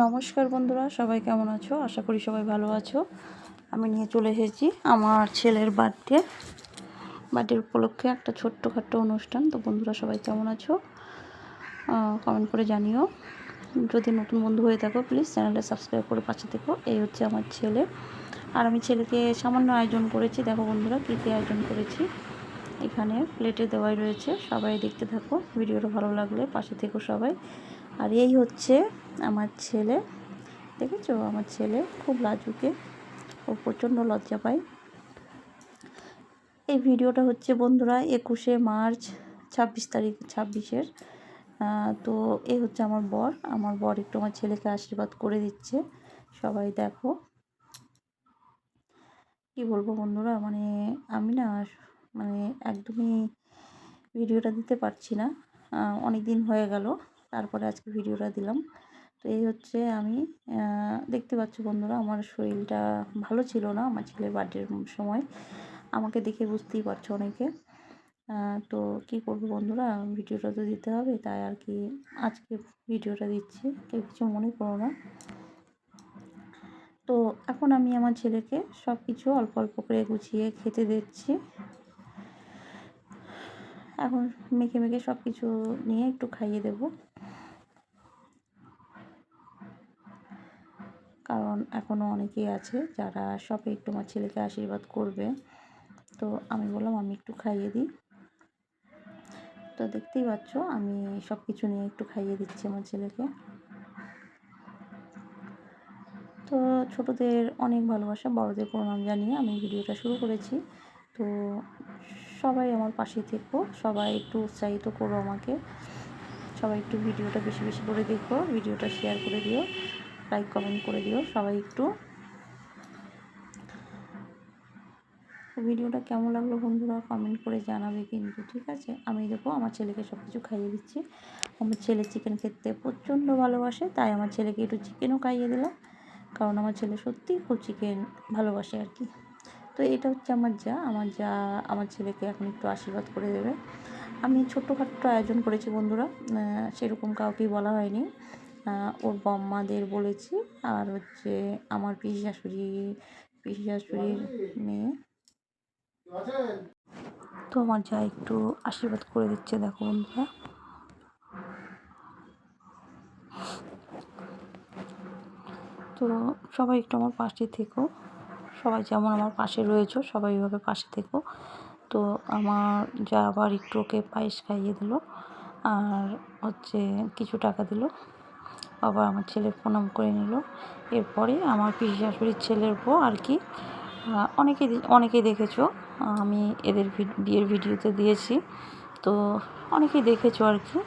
নমস্কার বন্ধুরা, সবাই কেমন আছো? আশা করি সবাই ভালো আছো। আমি নিয়ে চলে এসেছি আমার ছেলের বার্থডে উপলক্ষে একটা ছোট্টখাট্টো অনুষ্ঠান। তো বন্ধুরা সবাই কেমন আছো কমেন্ট করে জানিও। যদি নতুন বন্ধু হয়ে থাকো প্লিজ চ্যানেলটা সাবস্ক্রাইব করে পাশে থেকো। এই হচ্ছে আমার ছেলে, আর আমি ছেলেকে সামান্য আয়োজন করেছি। দেখো বন্ধুরা কী কী আয়োজন করেছি। এখানে প্লেটে দেওয়াই রয়েছে, সবাই দেখতে থাকো। ভিডিওটা ভালো লাগলে পাশে থেকো সবাই। আর এই হচ্ছে আমার ছেলে, দেখেছো? আমার ছেলে খুব লাজুকে, ও প্রচণ্ড লজ্জা পায়। এই ভিডিওটা হচ্ছে বন্ধুরা 21শে মার্চ 26/26 তো এই হচ্ছে আমার বর একটু আমার ছেলেকে আশীর্বাদ করে দিচ্ছে। সবাই দেখো। কি বলবো বন্ধুরা, আমি না একদমই ভিডিওটা দিতে পারছি না। অনেক দিন হয়ে গেল, তারপরে আজকে ভিডিওটা দিলাম। তো এই হচ্ছে আমি দেখতে পাচ্ছ বন্ধুরা, আমার শরীরটা ভালো ছিল না আমার ছেলের বার্থডের সময়। আমাকে দেখে বুঝতেই পারছো অনেকে। তো কি করবো বন্ধুরা, ভিডিওটা তো দিতে হবে, তাই আর কি আজকে ভিডিওটা দিচ্ছি। কেউ কিছু মনে করো না। তো এখন আমি আমার ছেলেকে সব কিছু অল্প অল্প করে গুছিয়ে খেতে দিচ্ছি। এখন মেখে মেখে সব কিছু নিয়ে একটু খাইয়ে দেবো, কারণ এখনও অনেকেই আছে যারা সবে একটু আমার ছেলেকে আশীর্বাদ করবে। তো আমি বললাম আমি একটু খাইয়ে দিই। তো দেখতেই পাচ্ছ আমি সব কিছু নিয়ে একটু খাইয়ে দিচ্ছি আমার ছেলেকে। তো ছোটদের অনেক ভালোবাসা, বড়দের প্রণাম জানিয়ে আমি ভিডিওটা শুরু করেছি। তো সবাই আমার পাশে থেকো, সবাই একটু উৎসাহিত করো আমাকে। সবাই একটু ভিডিওটা বেশি বেশি করে দেখো, ভিডিওটা শেয়ার করে দিও, লাইক কমেন্ট করে দিও সবাই একটু। ভিডিওটা কেমন লাগলো বন্ধুরা কমেন্ট করে জানাবে কিন্তু, ঠিক আছে? আমি দেখো আমার ছেলেকে সব কিছু খাইয়ে দিচ্ছি। আমার ছেলে চিকেন খেতে প্রচণ্ড ভালোবাসে, তাই আমার ছেলেকে একটু চিকেনও খাইয়ে দিলাম, কারণ আমার ছেলে সত্যিই খুব চিকেন ভালোবাসে আর কি। তো এটা হচ্ছে আমার যা আমার ছেলেকে এখন একটু আশীর্বাদ করে দেবে। আমি ছোট্টখাট্টো আয়োজন করেছি বন্ধুরা, সেরকম কাউকেই বলা হয়নি। ওর বম্মাদের বলেছি, আর হচ্ছে আমার পিসি শাশুড়ির মেয়ে। তো আমার যা একটু আশীর্বাদ করে দিচ্ছে, দেখো বন্ধুরা। তো সবাই একটু আমার পাশে থেকো, সবাই যেমন আমার পাশে রয়েছো সবাই এইভাবে পাশে থেকো। তো আমার যা আবার একটু ওকে পায়েস খাইয়ে দিল, আর হচ্ছে কিছু টাকা দিল। আবার আমার ছেলের প্রণাম করে নিল। এরপরে আমার পিসি শাশুড়ির ছেলের বউ আর কি, অনেকেই দেখেছো, আমি এদের বিয়ের ভিডিওতে দিয়েছি, তো অনেকেই দেখেছো আর কি।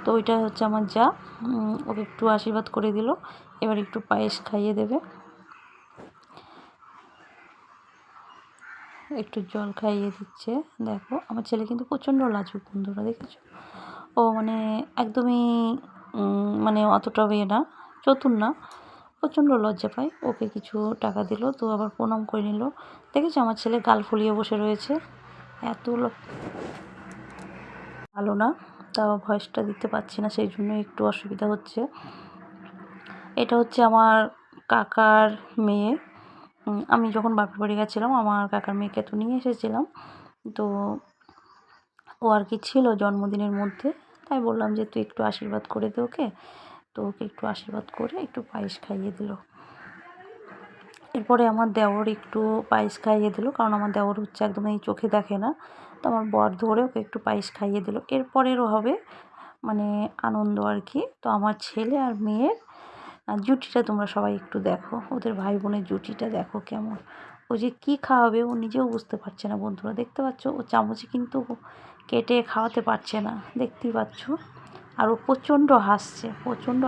তো ওইটা হচ্ছে আমার যা, ওকে একটু আশীর্বাদ করে দিল, এবার একটু পায়েস খাইয়ে দেবে, একটু জল খাইয়ে দিচ্ছে। দেখো আমার ছেলে কিন্তু প্রচণ্ড লাজুক বন্ধুরা, দেখেছো? ও একদমই অতটা না, চতুর না, প্রচণ্ড লজ্জা পায়। ওকে কিছু টাকা দিল, তো আবার প্রণাম করে নিল। দেখেছো আমার ছেলে গাল ফুলিয়ে বসে রয়েছে, এত ভালো না, তাও ভয়েসটা দিতে পারছি না, সেই জন্য একটু অসুবিধা হচ্ছে। এটা হচ্ছে আমার কাকার মেয়ে। আমি যখন বাপের বাড়ি গেছিলাম আমার কাকার মেয়েকে তো নিয়ে এসেছিলাম। তো ও আর কি ছিল জন্মদিনের মধ্যে, তাই বললাম যে তুই একটু আশীর্বাদ করে দে ওকে। তো ওকে একটু আশীর্বাদ করে একটু পায়েস খাইয়ে দিল। এরপরে আমার দেওর একটু পায়েস খাইয়ে দিল, কারণ আমার দেওর হচ্ছে একদমই চোখে দেখে না। তো আমার বর ধরে ওকে একটু পায়েস খাইয়ে দিল। এরপরেরও হবে আনন্দ আর কি। তো আমার ছেলে আর মেয়ের জুটিটা তোমরা সবাই একটু দেখো, ওদের ভাই বোনের জুটিটা দেখো কেমন। ও যে কী খাওয়াবে ও নিজেও বুঝতে পারছে না বন্ধুরা, দেখতে পাচ্ছ? ও চামচে কিন্তু কেটে খাওয়াতে পারছে না, দেখতেই পাচ্ছ। আর ও প্রচণ্ড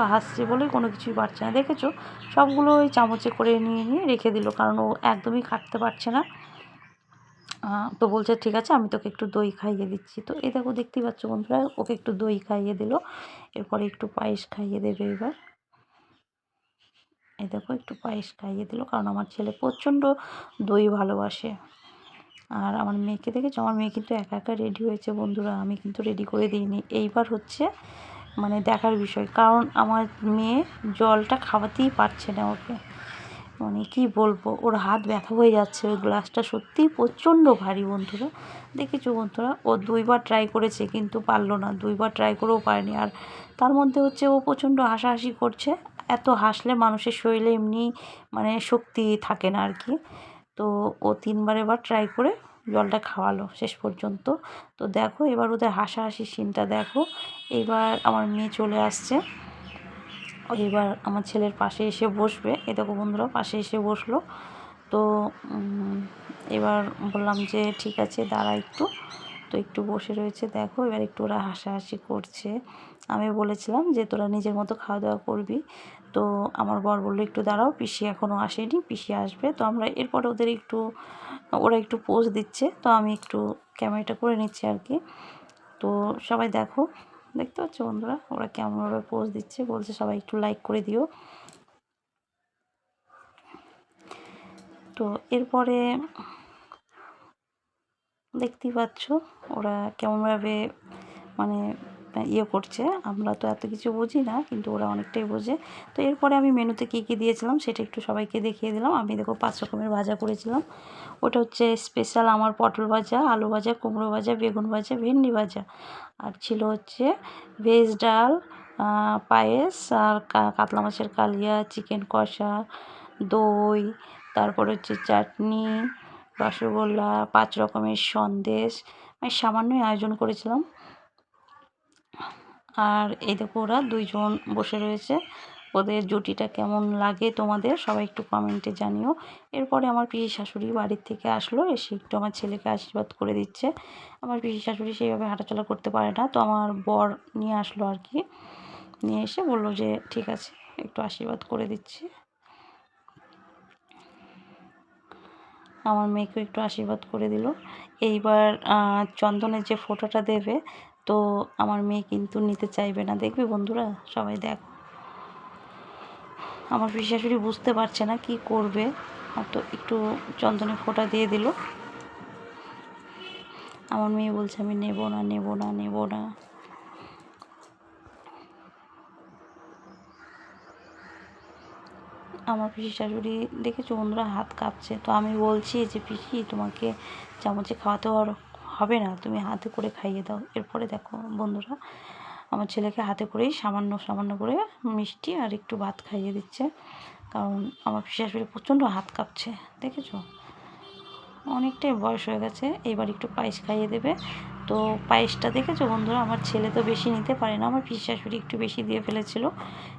হাসছে বলে কোনো কিছুই পারছে না, দেখেছো? সবগুলো ওই চামচে করে নিয়ে রেখে দিল, কারণ ও একদমই কাটতে পারছে না। তো বলছে ঠিক আছে আমি তোকে একটু দই খাইয়ে দিচ্ছি। তো এই দেখো দেখতেই পাচ্ছ বন্ধুরা, ওকে একটু দই খাইয়ে দিল, এরপরে একটু পায়েস খাইয়ে দেবে এবার। এই দেখো একটু পায়েস খাইয়ে দিল, কারণ আমার ছেলে প্রচণ্ড দই ভালোবাসে। আর আমার মেয়েকে দেখেছো? আমার মেয়ে কিন্তু একা একা রেডি হয়েছে বন্ধুরা, আমি কিন্তু রেডি করে দিইনি। এইবার হচ্ছে মানে দেখার বিষয়, কারণ আমার মেয়ে জলটা খাওয়াতেই পারছে না ওকে। মানে কি বলবো, ওর হাত ব্যথা হয়ে যাচ্ছে, ওই গ্লাসটা সত্যিই প্রচণ্ড ভারী বন্ধুরা। দেখেছো বন্ধুরা, ও 2বার ট্রাই করেছে কিন্তু পারলো না, 2বার ট্রাই করেও পারেনি। আর তার মধ্যে হচ্ছে ও প্রচণ্ড হাসাহাসি করছে। এত হাসলে মানুষের শরীরে এমনি মানে শক্তি থাকে না আর কি। তো ও 3বার এবার ট্রাই করে জলটা খাওয়ালো শেষ পর্যন্ত। তো দেখো এবার ওদের হাসাহাসি সিনটা দেখো। এবার আমার মেয়ে চলে আসছে, এবার আমার ছেলের পাশে এসে বসবে। এ দেখো বন্ধুরা পাশে এসে বসলো। তো এবার বললাম যে ঠিক আছে দাঁড়া একটু। তো একটু বসে রয়েছে, দেখো এবার একটু ওরা হাসাহাসি করছে। আমি বলেছিলাম যে তোরা নিজের মতো খাওয়া দাওয়া করবি। তো আমার বর বললো একটু দাঁড়াও, পিসি এখনও আসেনি, পিসি আসবে। তো আমরা এরপরে ওরা একটু পোজ দিচ্ছে, তো আমি একটু ক্যামেরাটা করে নিচ্ছি আর কি। তো সবাই দেখো, দেখতে পাচ্ছ বন্ধুরা ওরা কেমনভাবে পোজ দিচ্ছে, বলছে সবাই একটু লাইক করে দিও। তো এরপরে দেখতেই পাচ্ছ ওরা কেমনভাবে মানে করছে। আমরা তো এত কিছু বুঝি না, কিন্তু ওরা অনেকটাই বোঝে। তো এরপরে আমি মেনুতে কী কী দিয়েছিলাম সেটা একটু সবাইকে দেখিয়ে দিলাম। আমি দেখো 5 রকমের ভাজা করেছিলাম। ওটা হচ্ছে স্পেশাল আমার পটল ভাজা, আলু ভাজা, কুমড়ো ভাজা, বেগুন ভাজা, ভেন্ডি ভাজা। আর ছিল হচ্ছে ভেজ ডাল, পায়েস, আর কাতলা মাছের কালিয়া, চিকেন কষা, দই, তারপর হচ্ছে চাটনি, রসগোল্লা, 5 রকমের সন্দেশ। আমি সামান্যই আয়োজন করেছিলাম। আর এই দেখো ওরা 2জন বসে রয়েছে, ওদের জুটিটা কেমন লাগে তোমাদের সবাই একটু কমেন্টে জানিও। এরপরে আমার পিসি শাশুড়ি বাড়ির থেকে আসলো, এসে একটু আমার ছেলেকে আশীর্বাদ করে দিচ্ছে। আমার পিসি শাশুড়ি সেইভাবে হাঁটাচলা করতে পারে না, তো আমার বর নিয়ে আসলো আর কি। নিয়ে এসে বললো যে ঠিক আছে একটু আশীর্বাদ করে দিচ্ছি। আমার মেয়েকেও একটু আশীর্বাদ করে দিল। এইবার চন্দনের যে ফোঁটাটা দেবে, তো আমার মেয়ে কিন্তু নিতে চাইবে না, দেখবে বন্ধুরা সবাই দেখো। আমার পিসি শাশুড়ি বুঝতে পারছে না কি করবে, তো একটু চন্দনের ফোঁটা দিয়ে দিল। আমার মেয়ে বলছে আমি নেব না, নেব না, নেব না। আমার পিসি শাশুড়ি দেখেছো বন্ধুরা হাত কাঁপছে। তো আমি বলছি যে পিসি তোমাকে চামচে খাওয়াতে হবে না, তুমি হাতে করে খাইয়ে দাও। এরপরে দেখো বন্ধুরা আমার ছেলেকে হাতে করেই সামান্য সামান্য করে মিষ্টি আর একটু ভাত খাইয়ে দিচ্ছে, কারণ আমার পিসি শাশুড়ি প্রচণ্ড হাত কাঁপছে। দেখেছো অনেকটাই বয়স হয়ে গেছে, এবার একটু পায়েস খাইয়ে দেবে। তো পায়েসটা দেখেছো বন্ধুরা আমার ছেলে তো বেশি নিতে পারে না, আমার পিসি শাশুড়ি একটু বেশি দিয়ে ফেলেছিল,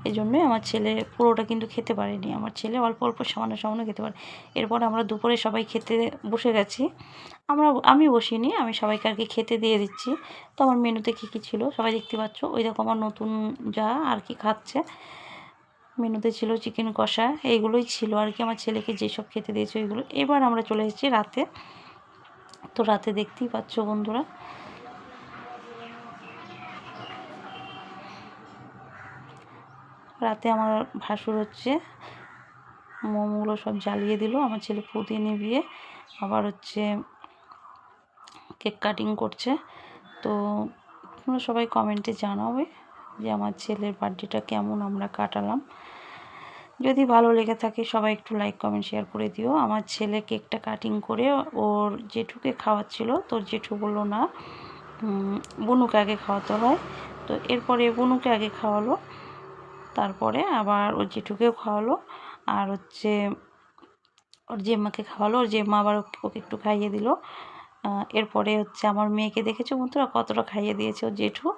এই জন্যই আমার ছেলে পুরোটা কিন্তু খেতে পারেনি। আমার ছেলে অল্প অল্প সামান্য সামান্য খেতে পারে। এরপর আমরা দুপুরে সবাই খেতে বসে গেছি। আমি বসিনি, আমি সবাইকে আর কি খেতে দিয়ে দিচ্ছি। তো আমার মেনুতে কী কী ছিল সবাই দেখতে পাচ্ছ, ওই দেখো আমার নতুন যা আর কি খাচ্ছে। মেনুতে ছিল চিকেন কষা, এইগুলোই ছিল আর কি, আমার ছেলেকে যেসব খেতে দিয়েছে ওইগুলো। এবার আমরা চলে এসেছি রাতে। তো রাতে দেখতেই পাচ্ছ বন্ধুরা রাতে আমার ভাসুর হচ্ছে মোমোগুলো সব জ্বালিয়ে দিল, আমার ছেলে পুদিয়ে নিভিয়ে আবার হচ্ছে কেক কাটিং করছে। তো তোমরা সবাই কমেন্টে জানাবে যে আমার ছেলের বার্থডেটা কেমন আমরা কাটালাম। যদি ভালো লেগে থাকে সবাই একটু লাইক কমেন্ট শেয়ার করে দিও। আমার ছেলে কেকটা কাটিং করে ওর জেঠুকে খাওয়াচ্ছিল, তোর জেঠু বললো না বুনুকে আগে খাওয়াতে হয়। তো এরপরে বুনুকে আগে খাওয়ালো, তারপরে আবার ওর জেঠুকেও খাওয়ালো, আর হচ্ছে ওর জেম্মাকে খাওয়ালো, ওর জেম্মা আবার ওকে একটু খাইয়ে দিল। এরপরে হচ্ছে আমার মেয়েকে দেখেছো বন্ধুরা কতটা খাইয়ে দিয়েছে ওর জেঠু।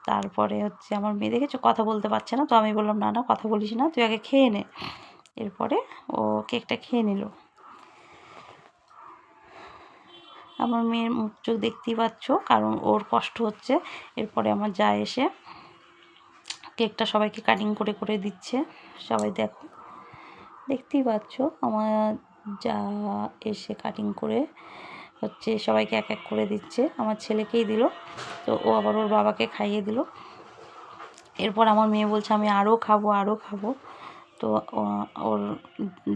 তারপরে হচ্ছে আমার মেয়ে দেখেছো কথা বলতে পারছে না, তো আমি বললাম না না কথা বলিস না, তুই আগে খেয়ে নে। এরপরে ও কেকটা খেয়ে নিল। আমার মেয়ের মুখ চোখ দেখতেই পাচ্ছ, কারণ ওর কষ্ট হচ্ছে। এরপরে আমার যা এসে কেকটা সবাইকে কাটিং করে করে দিচ্ছে, সবাই দেখো দেখতেই পাচ্ছ। আমার যা এসে কাটিং করে হচ্ছে সবাইকে এক এক করে দিচ্ছে, আমার ছেলেকেই দিল, তো ও আবার ওর বাবাকে খাইয়ে দিল। এরপর আমার মেয়ে বলছে আমি আরও খাবো, আরও খাবো। তো ওর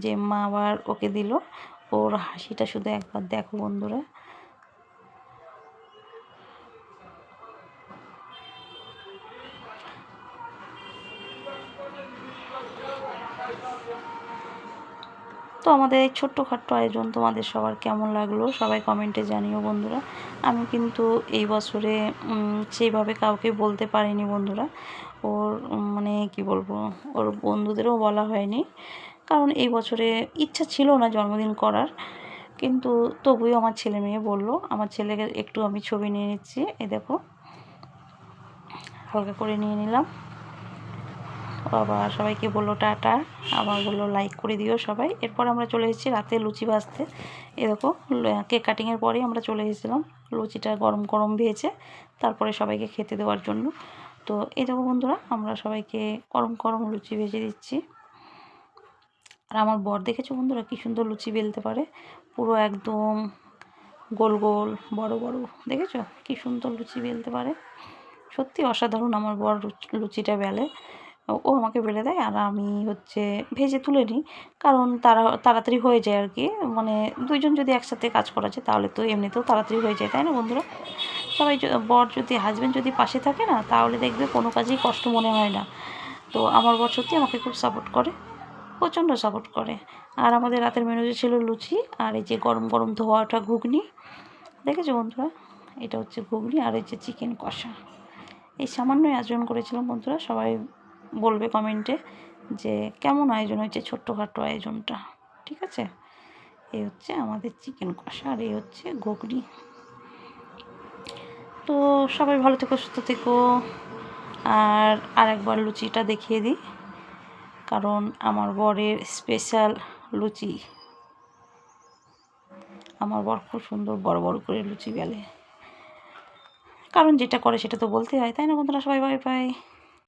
জেম্মা আবার ওকে দিল। ওর হাসিটা শুধু একবার দেখো বন্ধুরা। আমাদের এই ছোট্টখাট্টো আয়োজন তোমাদের সবার কেমন লাগলো সবাই কমেন্টে জানিও বন্ধুরা। আমি কিন্তু এই বছরে সেইভাবে কাউকে বলতে পারিনি বন্ধুরা। ওর মানে কি বলবো, ওর বন্ধুদেরও বলা হয়নি, কারণ এই বছরে ইচ্ছা ছিল না জন্মদিন করার। কিন্তু তবুও আমার ছেলে মেয়ে বললো। আমার ছেলেকে একটু আমি ছবি নিয়ে নিচ্ছি, এই দেখো হালকা করে নিয়ে নিলাম। আবার সবাইকে বললো টাটা, আবার বললো লাইক করে দিও সবাই। এরপর আমরা চলে এসেছি রাতে লুচি ভাজতে। এ দেখো কেক কাটিংয়ের পরেই আমরা চলে এসেছিলাম লুচিটা গরম গরম ভেজে তারপরে সবাইকে খেতে দেওয়ার জন্য। তো এই দেখো বন্ধুরা, আমরা সবাইকে গরম গরম লুচি ভেজে দিচ্ছি। আর আমার বর দেখেছো বন্ধুরা কী সুন্দর লুচি বেলতে পারে, পুরো একদম গোল গোল বড় বড়, দেখেছো কী সুন্দর লুচি বেলতে পারে। সত্যি অসাধারণ আমার বর লুচিটা বেলে। ও আমাকে বেলে দেয় আর আমি হচ্ছে ভেজে তুলে নিই, কারণ তাড়াতাড়ি হয়ে যায় আর কি। মানে দুইজন যদি একসাথে কাজ করা যায় তাহলে তো এমনিতেও তাড়াতাড়ি হয়ে যায়, তাই না বন্ধুরা? সবাই বর যদি হাজব্যান্ড যদি পাশে থাকে না, তাহলে দেখবে কোনো কাজেই কষ্ট মনে হয় না। তো আমার বর সত্যি আমাকে খুব সাপোর্ট করে, প্রচণ্ড সাপোর্ট করে। আর আমাদের রাতের মেনুতে ছিল লুচি আর এই যে গরম গরম ধোয়াটা ঘুগনি, দেখেছো বন্ধুরা? এটা হচ্ছে ঘুগনি আর এই যে চিকেন কষা। এই সামান্যই আয়োজন করেছিলাম বন্ধুরা। সবাই বলবে কমেন্টে যে কেমন আয়োজন হয়েছে ছোট্টখাট্টো আয়োজনটা, ঠিক আছে? এই হচ্ছে আমাদের চিকেন কষা আর এই হচ্ছে ঘুগনি। তো সবাই ভালো থেকো, সুস্থ থেকো। আর আরেকবার লুচিটা দেখিয়ে দিই, কারণ আমার বরের স্পেশাল লুচি। আমার বর খুব সুন্দর বড় বড় করে লুচি বেলে, কারণ যেটা করে সেটা তো বলতে হয়, তাই না বন্ধুরা? সবাই বাই বাই।